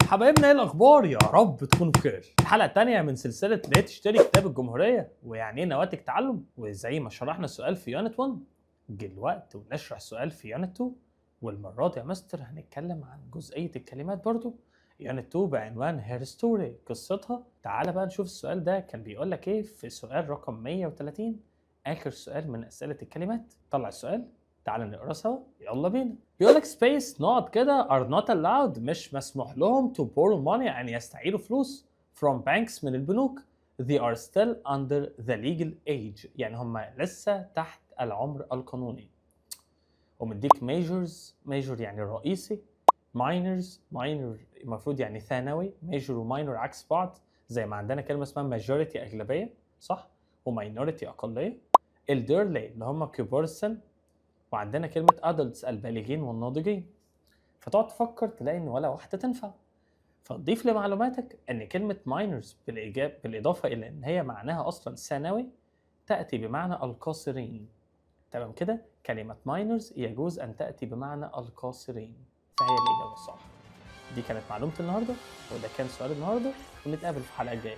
حبايبنا ايه الاخبار؟ يا رب تكونوا بخير. الحلقه الثانيه من سلسله ليه تشتري كتاب الجمهوريه ويعني ايه نواتج تعلم، وزي ما شرحنا السؤال في يونت 1 جه الوقت ونشرح السؤال في يونت 2. والمره دي يا مستر هنتكلم عن جزئيه الكلمات برضو. يونت 2 بعنوان هير ستوري، قصتها. تعال بقى نشوف السؤال ده كان بيقول لك ايه في سؤال رقم 130، اخر سؤال من اسئله الكلمات. طلع السؤال تعال نقرا سوا، يلا بينا. بيقول لك space نقط كده are not allowed، مش مسموح لهم to borrow money يعني يستعيروا فلوس from banks من البنوك. they are still under the legal age يعني هم لسه تحت العمر القانوني. ومديك major يعني رئيسي، minor المفروض يعني ثانوي، major وminor عكس بعض، زي ما عندنا كلمة اسمها majority أغلبية صح، وminority أقلية. elderly اللي هم كبار السن، وعندنا كلمة adults البالغين والناضجين. فتقعد تفكر تلاقي ان ولا واحدة تنفع. فتضيف لمعلوماتك ان كلمة minors بالإضافة إلى ان هي معناها أصلا ثانوي تأتي بمعنى القاصرين. تمام كده؟ كلمة minors يجوز أن تأتي بمعنى القاصرين، فهي الإجابة الصح. دي كانت معلومة النهاردة، وده كان سؤال النهاردة، ونتقابل في حلقة جاية.